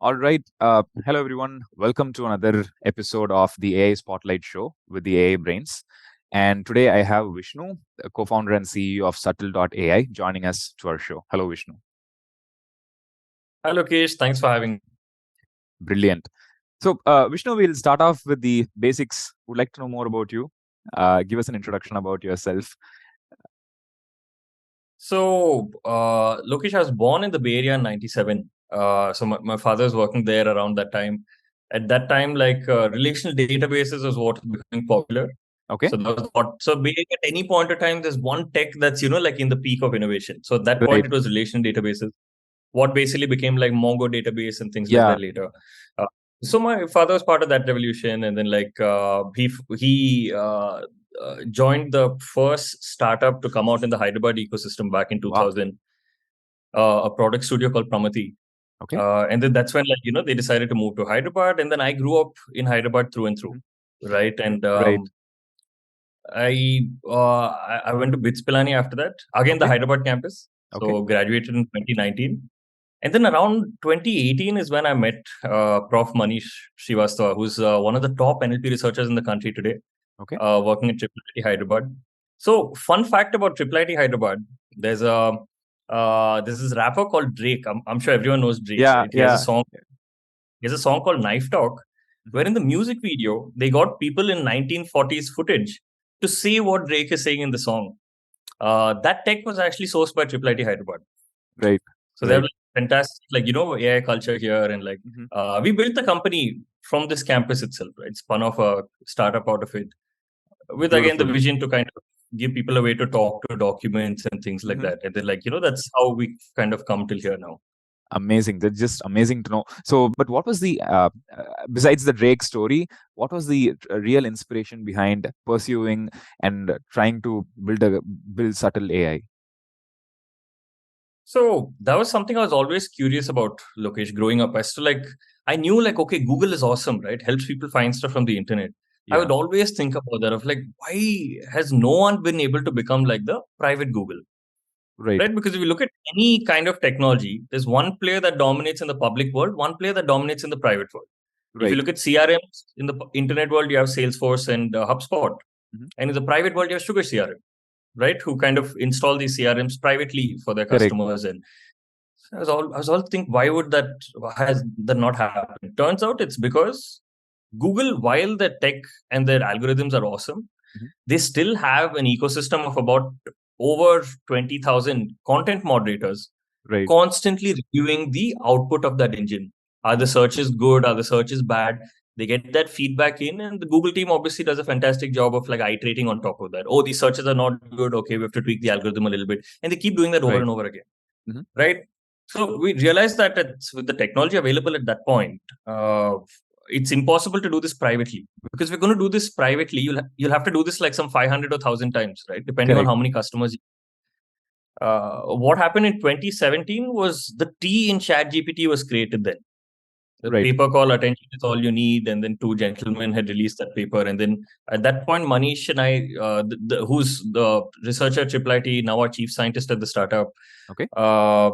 All right. Hello, everyone. Welcome to another episode of the AI Spotlight Show with the AI Brains. And today I have Vishnu, the co-founder and CEO of Subtl.ai, joining us to our show. Hello, Vishnu. Hi, Lokesh. Thanks for having me. Brilliant. So, Vishnu, we'll start off with the basics. Would like to know more about you. Give us an introduction about yourself. Lokesh, I was born in the Bay Area in 97. My father was working there around that time. At that time, relational databases was what was becoming popular. Okay. So that was what. So being at any point of time, there's one tech that's, like in the peak of innovation. So at that point, Right. it was relational databases, what basically became like Mongo database and things like Yeah. that later. Uh, so my father was part of that revolution, and then he joined the first startup to come out in the Hyderabad ecosystem back in Wow. 2000, a product studio called Pramati. Okay. And then that's when they decided to move to Hyderabad, and then I grew up in Hyderabad through and through, Mhm. right? And Right. I went to BITS Pilani after that, again the Okay. Hyderabad campus. Okay. So graduated in 2019. And then around 2018 is when I met Prof. Manish Srivastava, who's one of the top NLP researchers in the country today, Okay. working at IIIT Hyderabad. So, fun fact about IIIT Hyderabad: there's this rapper called Drake. I'm sure everyone knows Drake, Yeah. right? He has a Yeah. song. He has a song called Knife Talk, Mhm. where in the music video they got people in 1940s footage to say what Drake is saying in the song. That tech was actually sourced by IIIT Hyderabad. Right. So they have Right. like fantastic, AI culture here, and Mhm. we built the company from this campus itself, right? Spun off a startup out of it, with again the Beautiful. vision to kind of give people a way to talk to documents and things like Mhm. that. And then, that's how we kind of come till here now. Amazing. That's just amazing to know. So, but what was the besides the Drake story? What was the real inspiration behind pursuing and trying to build subtle AI? So that was something I was always curious about, Lokesh, growing up. I knew okay, Google is awesome, right? Helps people find stuff from the internet. I Yeah. would always think about that of why has no one been able to become like the private Google? Right. Right? Because if you look at any kind of technology, there's one player that dominates in the public world, one player that dominates in the private world. If you Right. look at CRMs in the internet world, you have Salesforce and HubSpot. Mhm. And in the private world, you have Sugar CRM, right? Who kind of install these CRMs privately for their Correct. customers. And I was all think, why has that not happened? Turns out it's because Google, while their tech and their algorithms are awesome, Mhm. they still have an ecosystem of about over 20,000 content moderators Right. constantly reviewing the output of that engine. Are the searches good? Are the searches bad? They get that feedback in, and the Google team obviously does a fantastic job of iterating on top of that. Oh, these searches are not good. Okay, we have to tweak the algorithm a little bit, and they keep doing that over Right. and over again, Mhm. right? So we realized that with the technology available at that point, it's impossible to do this privately, because we're going to do this privately. You'll have to do this like some 500 or 1,000 times, right? Depending on Correct. how many customers. What happened in 2017 was the T in ChatGPT was created then. The Right. paper called Attention is All You Need, and then two gentlemen had released that paper. And then at that point, Manish and I, who's the researcher at IIIT, now our chief scientist at the startup, Okay. uh,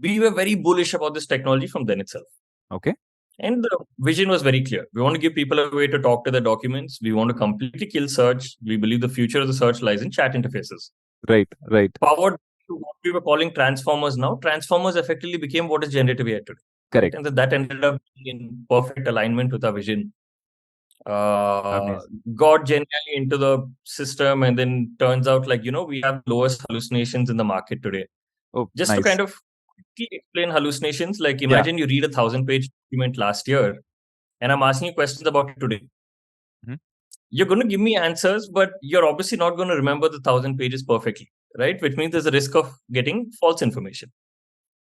we were very bullish about this technology from then itself. Okay. And the vision was very clear. We want to give people a way to talk to their documents. We want to completely kill search. We believe the future of the search lies in chat interfaces. Right. Right. Powered to what we were calling transformers now. Transformers effectively became what is generative AI today, right? Correct. And that ended up in perfect alignment with our vision. Uh, Amazing. got genially into the system, and then turns out we have lowest hallucinations in the market today. Oh, Just to nice. kind of quickly explain hallucinations, like Yeah. imagine you read a 1,000-page document last year, and I'm asking you questions about it today. Mhm. You're going to give me answers, but you're obviously not going to remember the 1,000 pages perfectly, right? Which means there's a risk of getting false information.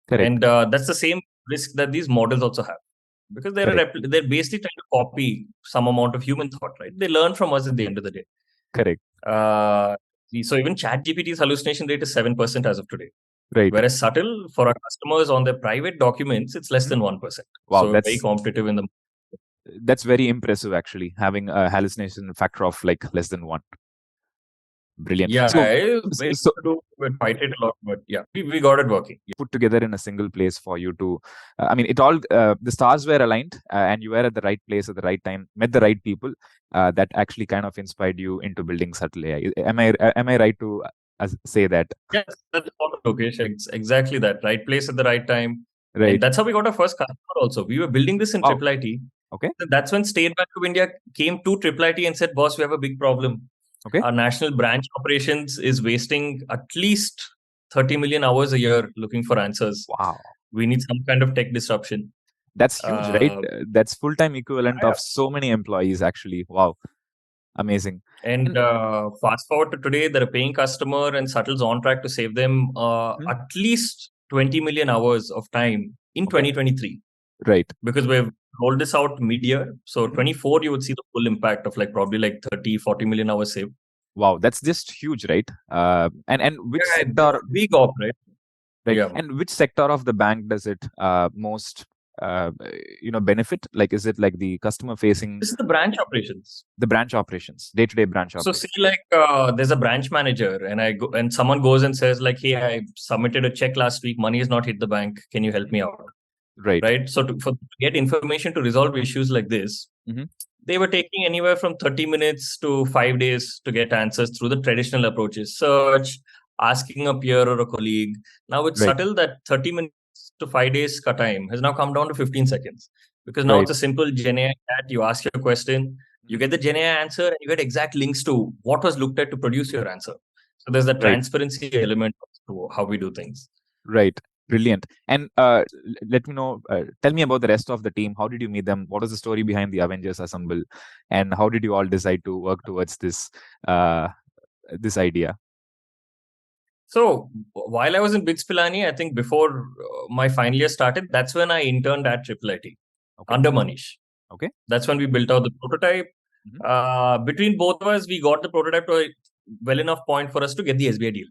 Correct. And that's the same risk that these models also have, because Correct. they're basically trying to copy some amount of human thought, right? They learn from us at the end of the day. Correct. Uh, so even ChatGPT's hallucination rate is 7% as of today, Right. whereas Subtle for our customers on their private documents, it's less Mhm. than 1%. Wow. So very competitive in the. That's very impressive, actually, having a hallucination factor of like less than one. Brilliant. Yeah, So, it was very so to do with fight it a lot, but yeah, we got it working. put together in a single place for you to, I mean, it all, the stars were aligned, and you were at the right place at the right time, met the right people, that actually kind of inspired you into building Subtle AI. Am I right to say that? Yes, that's all the location. It's exactly that. Right place at the right time. And Right. that's how we got our first customer also. We were building this in Wow. Triple IT. Okay. That's when State Bank of India came to Triple IT and said, boss, we have a big problem. Okay. Our national branch operations is wasting at least 30 million hours a year looking for answers. Wow. We need some kind of tech disruption. That's huge, right? Uh, That's full-time equivalent yeah. of so many employees, actually. Wow. Amazing. And And fast forward to today, they're a paying customer, and Subtle's on track to save them hmm, at least 20 million hours of time in okay. 2023, Right. because we've rolled this out mid-year. So Mhm. 24, you would see the full impact of like probably like 30, 40 million hours saved. Wow, that's just huge, right? And which Yeah, they're sector, a big op, right? right? Yeah. And which sector of the bank does it most, uh, benefit? Like, is it like the customer facing, This is the branch operations. the branch operations, day-to-day branch So see, operations? like there's a branch manager, and I go and someone goes and says like, "Hey, I submitted a check last week. Money has not hit the bank. Can you help Mhm. me out?" Right. Right. So to get information to resolve issues like this, Hmm. they were taking anywhere from 30 minutes to 5 days to get answers through the traditional approaches: search, asking a peer or a colleague. Now it's Right. subtle that 30 minutes to 5 days cut time has now come down to 15 seconds, because now Right. it's a simple Gen AI chat. You ask your question, you Mhm. get the Gen AI answer, and you get exact links to what was looked at to produce your answer. So there's that Right. transparency element to how we do things. Right. Brilliant. And let me know, tell me about the rest of the team. How did you meet them? What was the story behind the Avengers Assemble? And how did you all decide to work towards uh, this idea? So while I was in BITS Pilani, I think before my final year started, that's when I interned at Triple IT Okay. under Manish. Okay. That's when we built out the prototype. Mhm. Between both of us, we got the prototype to a well enough point for us to get the SBI deal.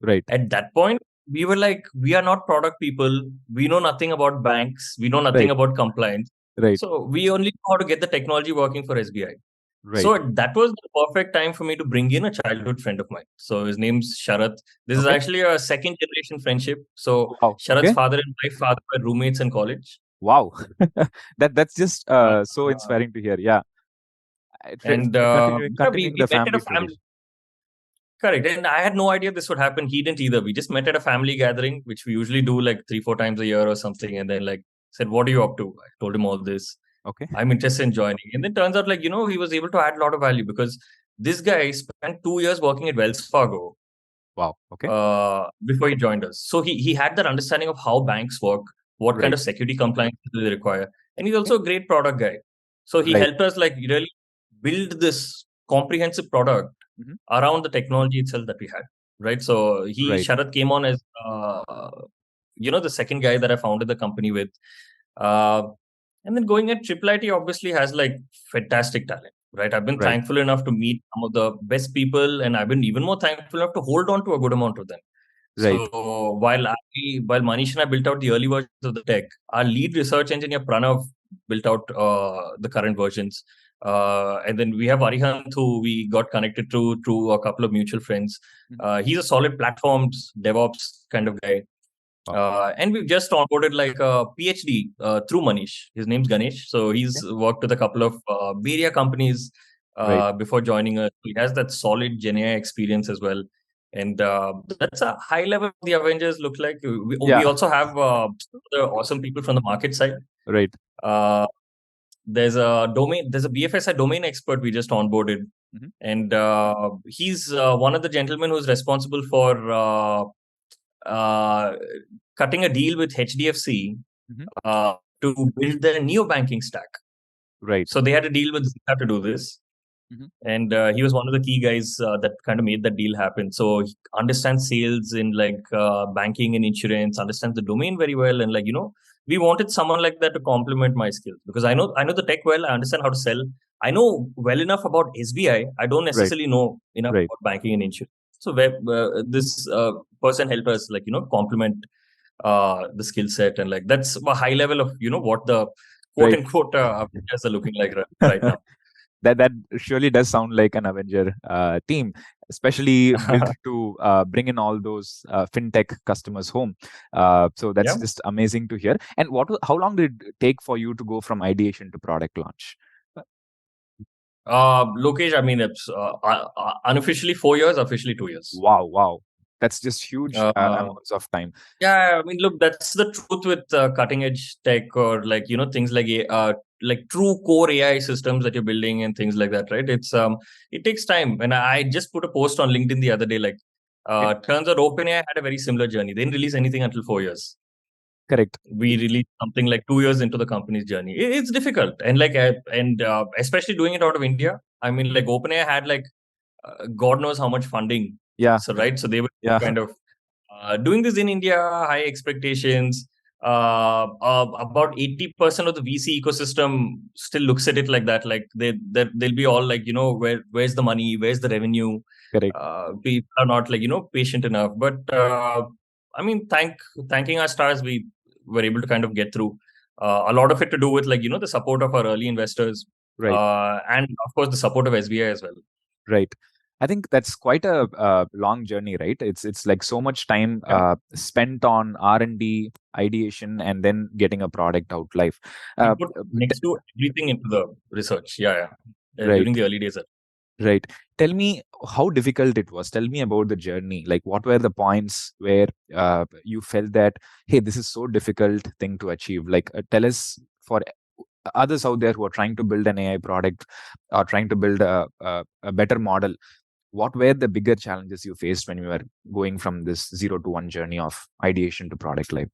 Right. At that point, we were like, we are not product people. We know nothing about banks. We know nothing Right. about compliance. Right. So we only know how to get the technology working for SBI. Right. So that was the perfect time for me to bring in a childhood friend of mine. So his name's Sharath. This is Okay. actually a second generation friendship. So Wow. Sharath's Okay. father and my father were roommates in college. Wow. That's just Uh, so uh, inspiring to hear. Yeah. and yeah, Continuing we the met at a family family. tradition. Correct. And I had no idea this would happen. He didn't either. We just met at a family gathering, which we usually do like 3, 4 times a year or something. And then like said, what are you up to? I told him all this. Okay. I'm interested in joining. And then turns out like, he was able to add a lot of value, because this guy spent 2 years working at Wells Fargo Wow. Okay. before he joined us. So he had that understanding of how banks work, what kind Right. of security compliance do they require. And he's Okay. also a great product guy. So he Right. helped us like really build this comprehensive product Hmm. around the technology itself that we had. Right. So Right. Sharath came on as the second guy that I founded the company with. Uh, and then going at Triple IT obviously has like fantastic talent, right? I've been Right. thankful enough to meet some of the best people, and I've been even more thankful enough to hold on to a good amount of them. Right. So while Manish and I built out the early versions of the tech, our lead research engineer Pranav built out the current versions. And then we have Arihant, who we got connected to through a couple of mutual friends. Hmm. He's a solid platforms DevOps kind of guy. Wow. And we've just onboarded like a PhD through Manish. His name's Ganesh. So Okay. he's worked with a couple of Bay Area companies Right. before joining us. He has that solid Gen AI experience as well. And that's a high level of the Avengers look like. We Yeah. also have the awesome people from the market side. Right. Uh, there's a BFSI domain expert we just onboarded. Hmm. And he's one of the gentlemen who's responsible for uh, cutting a deal with HDFC Hmm. to build their neo banking stack. Right. So they had a deal with Zika to do this. Hmm. And he was one of the key guys that kind of made that deal happen. So he understands sales in like banking and insurance, understands the domain very well. And like, we wanted someone like that to complement my skills, because I know the tech well. I understand how to sell. I know well enough about SBI. I don't Right. necessarily know enough Right. about banking and insurance. So this person helped us like, complement the skill set. And like, that's a high level of, what the quote Right. unquote Avengers are looking like right now. that surely does sound like an Avenger team, especially built to bring in all those fintech customers home. So that's Yeah. just amazing to hear. And how long did it take for you to go from ideation to product launch? Lokesh, I mean, it's unofficially 4 years, officially 2 years. Wow, wow, that's just huge Uh, amounts of time. Yeah, I mean, look, that's the truth with cutting edge tech or like, things like true core AI systems that you're building and things like that, right? It takes time. And I just put a post on LinkedIn the other day, like, Okay, turns out OpenAI had a very similar journey. They didn't release anything until 4 years. correct. We released something like 2 years into the company's journey. It's difficult. And especially doing it out of India. I mean, like OpenAI had like, God knows how much funding. Yeah, So, right. So they were yeah, kind of doing this in India, high expectations. About 80% of the VC ecosystem still looks at it like that. Like they'll be all like, where's the money? Where's the revenue? correct. People are not like, patient enough. But I mean, thanking our stars, we were able to kind of get through. A lot of it to do with like, the support of our early investors, Right. and of course the support of SBI as well. Right. I think that's quite a long journey, right? It's like so much time Yeah. spent on R&D, ideation, and then getting a product out live. We Uh, put t- next to everything into the research. Yeah, yeah. right, During the early days. right. Tell me how difficult it was. Tell me about the journey. Like, what were the points where you felt that, hey, this is so difficult thing to achieve? Like, tell us for others out there who are trying to build an AI product or trying to build a better model. What were the bigger challenges you faced when you were going from this 0 to 1 journey of ideation to product life?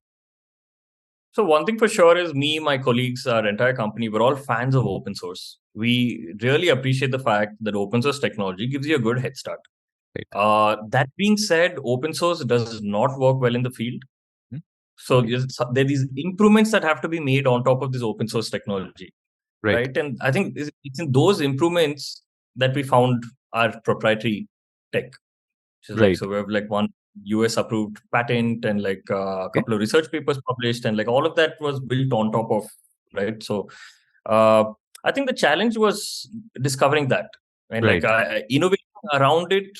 So one thing for sure is me, my colleagues, our entire company, we're all fans of open source. We really appreciate the fact that open source technology gives you a good head start. Right. That being said, open source does not work well in the field. Hmm? So Okay. there are these improvements that have to be made on top of this open source technology, Right. right? And I think it's in those improvements that we found our proprietary tech. Which is like, Right. so we have like one US approved patent and like a Okay. couple of research papers published, and like all of that was built on top of, right. So uh, I think the challenge was discovering that, and like Right. innovating around it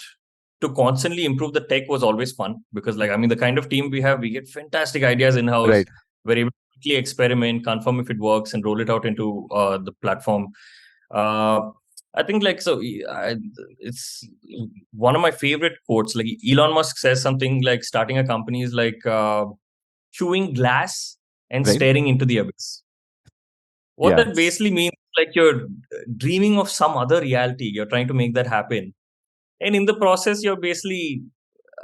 to constantly improve the tech was always fun, because like, I mean, the kind of team we have, we get fantastic ideas in house. Right. We're able to quickly experiment, confirm if it works, and roll it out into the platform. uh, I think like, it's one of my favorite quotes. Like Elon Musk says something like, starting a company is like chewing glass and Right. staring into the abyss. What Yeah. that basically means, like, you're dreaming of some other reality. You're trying to make that happen, and in the process, you're basically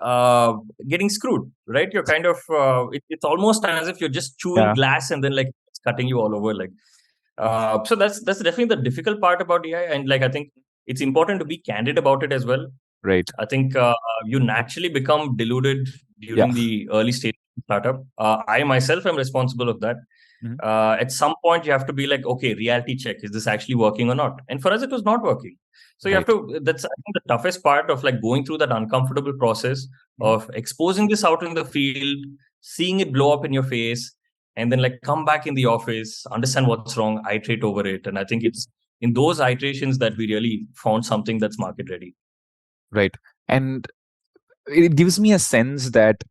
uh, getting screwed. Right? You're kind of it's almost as if you're just chewing Yeah. glass, and then like it's cutting you all over. Like so that's definitely the difficult part about AI, and like I think it's important to be candid about it as well. Right. I think you naturally become deluded Yeah. during the early stage of startup. I myself am responsible of that. Mhm. At some point, you have to be like, okay, reality check. Is this actually working or not? And for us, it was not working. So you have Right. to, that's, I think, the toughest part of like going through that uncomfortable process Mhm. of exposing this out in the field, seeing it blow up in your face, and then like come back in the office, understand what's wrong, iterate over it. And I think it's in those iterations that we really found something that's market ready. Right. And it gives me a sense that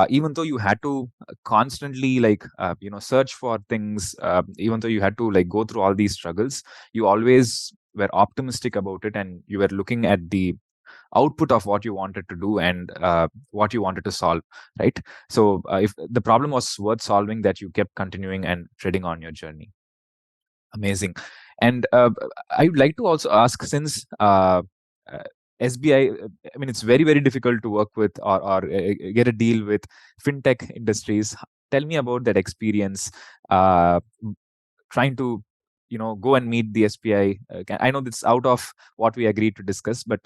even though you had to constantly like search for things, even though you had to like go through all these struggles, you always were optimistic about it, and you were looking at the output of what you wanted to do and what you wanted to solve, right? So if the problem was worth solving, that you kept continuing and treading on your journey. Amazing. And I would like to also ask, since uh, SBI, I mean, it's very, very difficult to work with or get a deal with fintech industries. Tell me about that experience, uh, trying to go and meet the SBI. I know that's out of what we agreed to discuss, but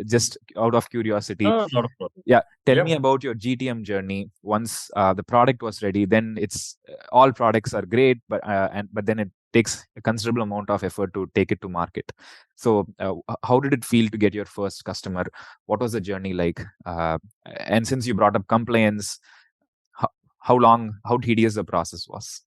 just out of curiosity, Not a problem. yeah, tell Yeah. me about your GTM journey. Once the product was ready, then it's all products are great, but then it takes a considerable amount of effort to take it to market. So how did it feel to get your first customer? What was the journey like? And since you brought up compliance, how, how long, how tedious the process was?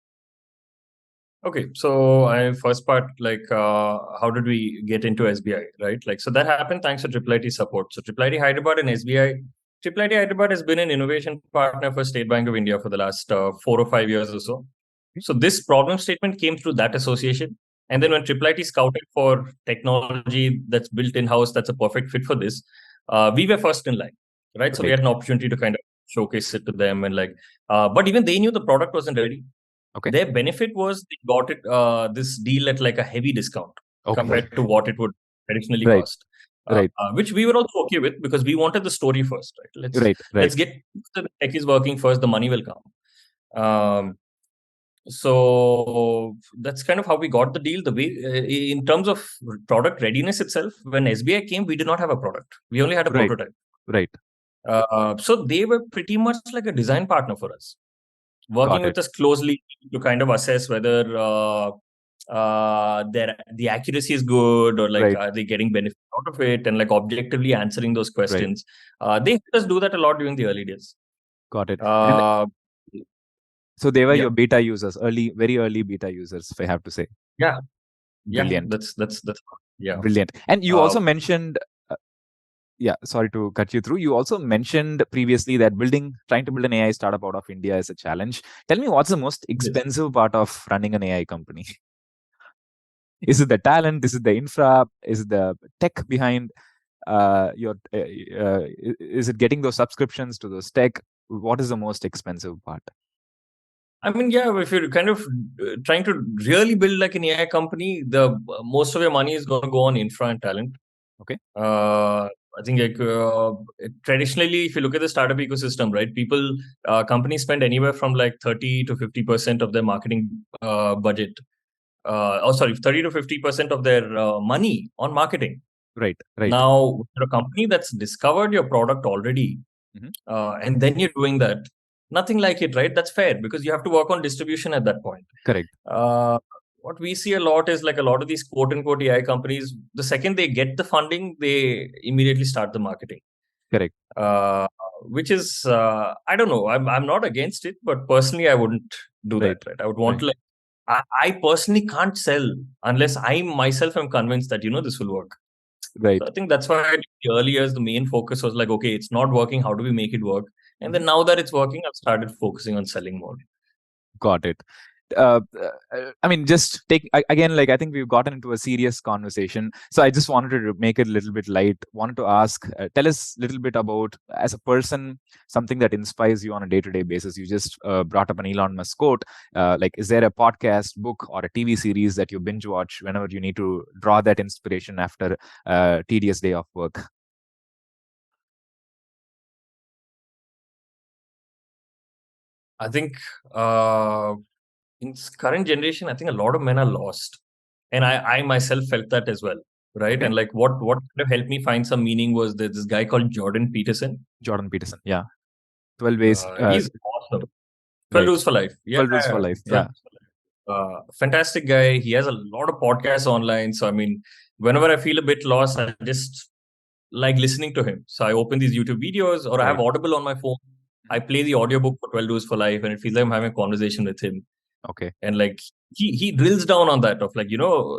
Okay, so I first part, like, how did we get into SBI, right? Like, so that happened thanks to Triple IT support. So Triple IT Hyderabad and SBI, Triple IT Hyderabad has been an innovation partner for State Bank of India for the last 4 or 5 years or so. So this problem statement came through that association. And then when Triple IT scouted for technology that's built in-house, that's a perfect fit for this, we were first in line, right? So we Right. had an opportunity to kind of showcase it to them, and like, but even they knew the product wasn't ready. Okay. Their benefit was they got it this deal at like a heavy discount Okay. compared to what it would traditionally Right. cost, Right. which we were also okay with because we wanted the story first, right? Let's Right. let's Right. get the tech is working first, the money will come. So that's kind of how we got the deal. The way in terms of product readiness itself, when SBI came, we did not have a product. We only had a Right. prototype. Right. So they were pretty much like a design partner for us, working Got with it. us closely to kind of assess whether the accuracy is good, or like Right. are they getting benefit out of it, and like objectively answering those Right. questions. They helped us do that a lot during the early days. Got it. And Uh, so they were yeah, your beta users, very early beta users, if I have to say. yeah, yeah. Brilliant. That's yeah. Brilliant. And you Uh, also mentioned, yeah, sorry to cut you through. You also mentioned previously that trying to build an AI startup out of India is a challenge. Tell me, what's the most yes. expensive part of running an AI company? Is it the talent? Is it the infra? Is it the tech behind your? Is it getting those subscriptions to those tech? What is the most expensive part? I mean, yeah, if you're kind of trying to really build like an AI company, the most of your money is going to go on infra and talent. Okay. I think like traditionally, if you look at the startup ecosystem, right, companies spend anywhere from like 30 to 50% of their marketing budget. Oh, sorry, 30 to 50% of their money on marketing. Right. Right. Now, for a company that's discovered your product already, Hmm. and then you're doing that, nothing like it, right? That's fair because you have to work on distribution at that point. Correct. Uh, what we see a lot is like a lot of these quote unquote AI companies, the second they get the funding, they immediately start the marketing. Correct. Uh, which is, I don't know, I'm not against it, but personally, I wouldn't do that, Right. right? I would want Right. to like, I personally can't sell unless I myself am convinced that, this will work. Right. So I think that's why in the early years, the main focus was like, okay, it's not working. How do we make it work? And Mhm. then now that it's working, I've started focusing on selling more. Got it. I mean, just again, like I think we've gotten into a serious conversation. So I just wanted to make it a little bit light. Wanted to ask, tell us a little bit about, as a person, something that inspires you on a day-to-day basis. You just brought up an Elon Musk quote. Like, is there a podcast, book, or a TV series that you binge watch whenever you need to draw that inspiration after a tedious day of work? I think in current generation, I think a lot of men are lost. And I myself felt that as well. Right. Okay, And like what kind of helped me find some meaning was there's this guy called Jordan Peterson. Jordan Peterson. Yeah, 12 ways. He's awesome. 12 Right, Rules for Life. Yeah. 12 rules for life. 12 Yeah. Rules for Life. Fantastic guy. He has a lot of podcasts online. So, I mean, whenever I feel a bit lost, I just like listening to him. So I open these YouTube videos or I have Right. Audible on my phone. I Mhm. play the audiobook for 12 Rules for Life and it feels like I'm having a conversation with him. Okay. And like he drills down on that of like,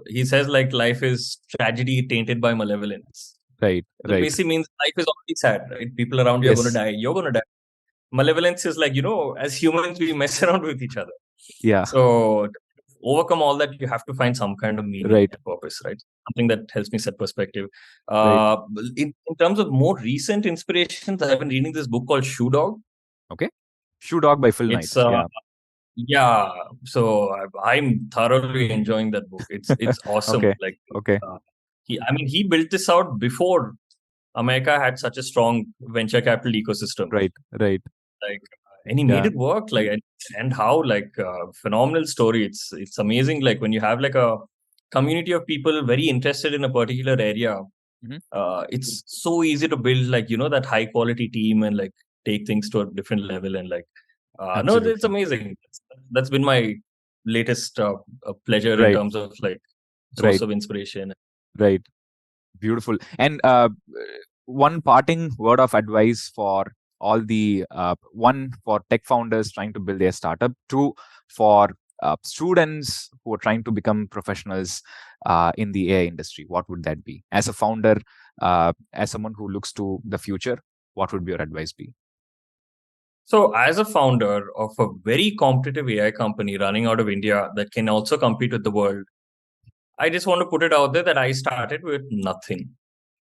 he says like life is tragedy tainted by malevolence. Right. That Right. basically means life is already sad, right? People around you are going to Yes. die. You're going to die. Malevolence is like, as humans, we mess around with each other. Yeah. So to overcome all that, you have to find some kind of meaning Right. and purpose, right? Something that helps me set perspective. Right. Uh, in terms of more recent inspirations, I've been reading this book called Shoe Dog. Okay. Shoe Dog by Phil Knight. It's Yeah. yeah, so I'm thoroughly enjoying that book. It's awesome. Okay. Like Okay. he built this out before America had such a strong venture capital ecosystem. Right. Right. Like, and he made Yeah. it work. Like, and how like phenomenal story. It's amazing. Like when you have like a community of people very interested in a particular area, Hmm. it's so easy to build like that high quality team and like take things to a different level and like no, it's Absolutely. amazing. That's been my latest pleasure in Right. terms of like source Right. of inspiration. Right. Beautiful. And one parting word of advice for all the one, for tech founders trying to build their startup, two, for students who are trying to become professionals in the AI industry, what would that be? As a founder, as someone who looks to the future, what would your advice be? So, as a founder of a very competitive AI company running out of India that can also compete with the world, I just want to put it out there that I started with nothing.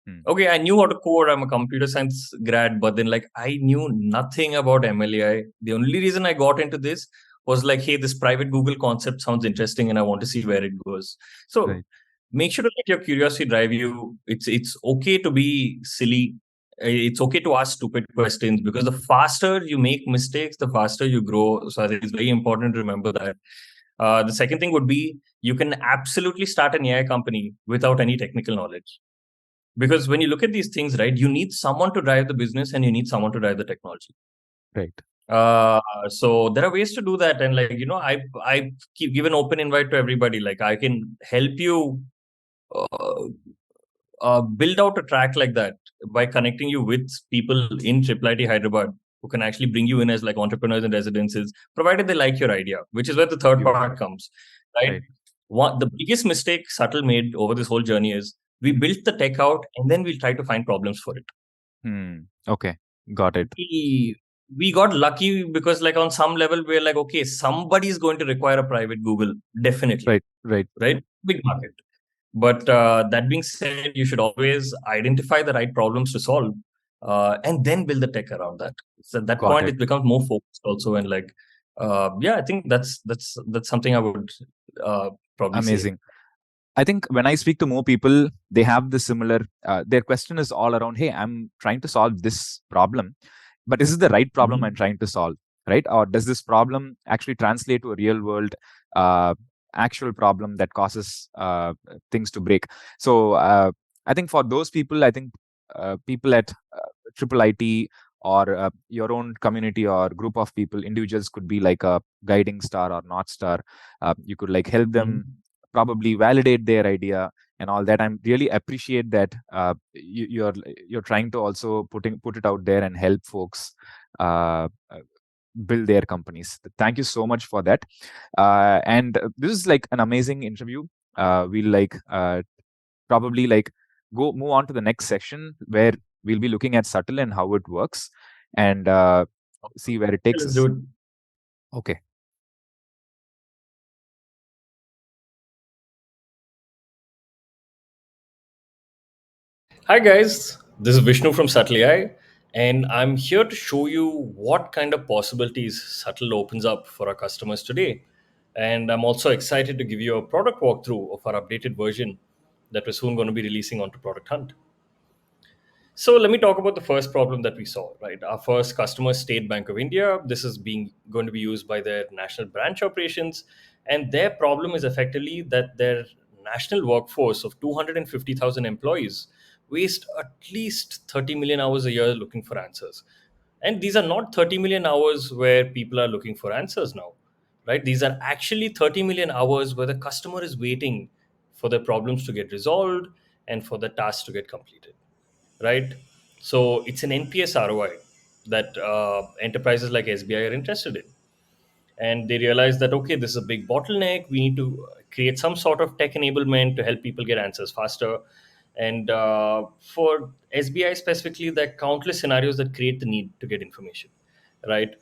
Hmm. Okay, I knew how to code. I'm a computer science grad, but then like I knew nothing about MLAI. The only reason I got into this was like, hey, this private Google concept sounds interesting, and I want to see where it goes. So Right. make sure to let your curiosity drive you. It's okay to be silly. It's okay to ask stupid questions because the faster you make mistakes, the faster you grow. So I think it's very important to remember that. The second thing would be you can absolutely start an AI company without any technical knowledge. Because when you look at these things, right, you need someone to drive the business and you need someone to drive the technology. Right. So there are ways to do that, and like I keep give an open invite to everybody. Like I can help you uh, build out a track like that by connecting you with people in Triple IT Hyderabad who can actually bring you in as like entrepreneurs and residences, provided they like your idea, which is where the third Beautiful. part comes, right? Right. The biggest mistake Subtle made over this whole journey is we built the tech out and then we try to find problems for it. Okay. Got it. We got lucky because like on some level we're like, okay, somebody is going to require a private Google, definitely, Right. Right. right? Big market. But that being said, you should always identify the right problems to solve, and then build the tech around that. So at that Got point it. it becomes more focused also, and like yeah, I think that's something I would probably say. Amazing. I think when I speak to more people, they have this similar. Their question is all around, "Hey, I'm trying to solve this problem, but is it the right problem I'm Mhm. trying to solve, right? Or does this problem actually translate to a real world, uh, actual problem that causes things to break?" So I think for those people, I think people at Triple IT or your own community or group of people, individuals could be like a guiding star or north star. You could like help them Mhm. probably validate their idea and all that. I'm really appreciate that you're trying to also put it out there and help folks build their companies. Thank you so much for that. And this is like an amazing interview. We'll like probably like go move on to the next section where we'll be looking at Subtle and how it works and see where it takes Let's do us. it. Okay. Hi guys, this is Vishnu from Subtl.ai, and I'm here to show you what kind of possibilities Subtle opens up for our customers today. And I'm also excited to give you a product walkthrough of our updated version that we're soon going to be releasing onto Product Hunt. So let me talk about the first problem that we saw, right? Our first customer, State Bank of India. This is being going to be used by their national branch operations, and their problem is effectively that their national workforce of 250,000 employees waste at least 30 million hours a year looking for answers. And these are not 30 million hours where people are looking for answers now, right? These are actually 30 million hours where the customer is waiting for their problems to get resolved and for the tasks to get completed, right? So it's an NPS ROI that enterprises like SBI are interested in. And they realize that, okay, this is a big bottleneck. We need to create some sort of tech enablement to help people get answers faster. And for SBI specifically, there are countless scenarios that create the need to get information, right?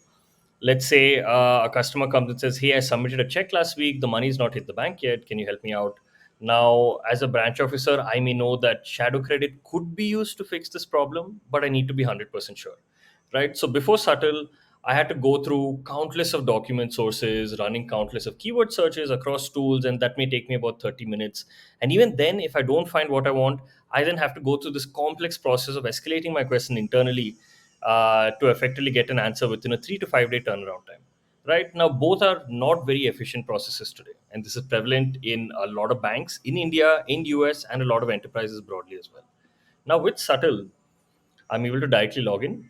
Let's say a customer comes and says, hey, I submitted a check last week, the money's not hit the bank yet, can you help me out? Now, as a branch officer, I may know that shadow credit could be used to fix this problem, but I need to be 100% sure, right? So before Subtle, I had to go through countless of document sources, running countless of keyword searches across tools, and that may take me about 30 minutes. And even then, if I don't find what I want, I then have to go through this complex process of escalating my question internally to effectively get an answer within a 3 to 5 day turnaround time. Right now, both are not very efficient processes today, and this is prevalent in a lot of banks in India, in US, and a lot of enterprises broadly as well. Now, with Subtle, I'm able to directly log in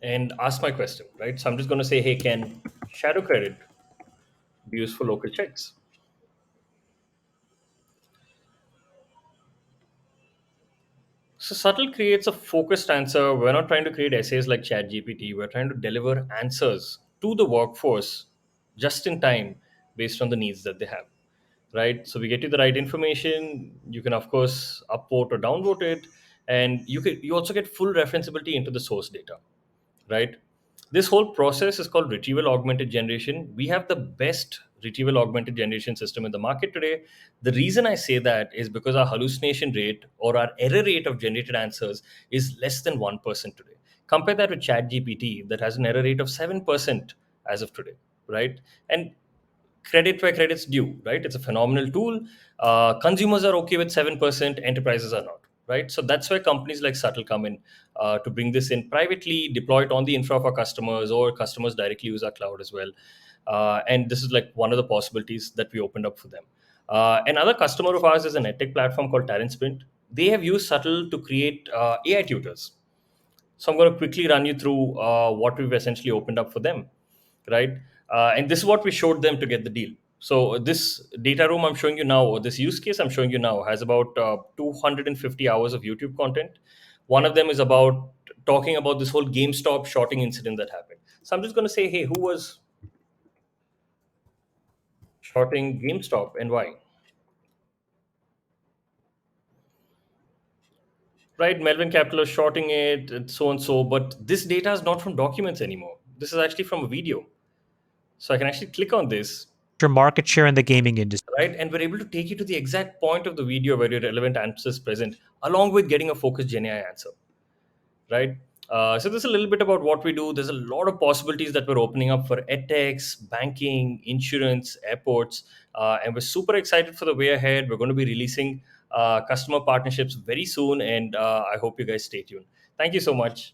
and ask my question. Right, so I'm just going to say, "Hey, can shadow credit be used for local checks?" So Subtle creates a focused answer. We're not trying to create essays like ChatGPT. We're trying to deliver answers to the workforce just in time based on the needs that they have. Right. So we get you the right information. You can of course upvote or downvote it, and you also get full referenceability into the source data. Right. This whole process is called retrieval augmented generation. We have the best retrieval augmented generation system in the market today. The reason I say that is because our hallucination rate or our error rate of generated answers is less than 1% today. Compare that with ChatGPT that has an error rate of 7% as of today, right? And credit where credit's due, right? It's a phenomenal tool. Consumers are okay with 7%, enterprises are not, right? So that's where companies like Subtle come in to bring this in privately, deploy it on the infra of our customers, or customers directly use our cloud as well. And this is like one of the possibilities that we opened up for them. Another customer of ours is an edtech platform called Talent Sprint. They have used Subtle to create AI tutors. So I'm going to quickly run you through what we've essentially opened up for them, right? And this is what we showed them to get the deal. So this data room I'm showing you now, or this use case I'm showing you now, has about 250 hours of YouTube content. One of them is about talking about this whole GameStop shorting incident that happened. So I'm just going to say, hey, who was shorting GameStop and why? Right, Melvin Capital is shorting it, and so and so. But this data is not from documents anymore. This is actually from a video. So I can actually click on this, Your market share in the gaming industry. right? And we're able to take you to the exact point of the video where your relevant answer is present, along with getting a focused GenAI answer, right? So this is a little bit about what we do. There's a lot of possibilities that we're opening up for edtechs, banking, insurance, airports, and we're super excited for the way ahead. We're going to be releasing customer partnerships very soon, and I hope you guys stay tuned. Thank you so much.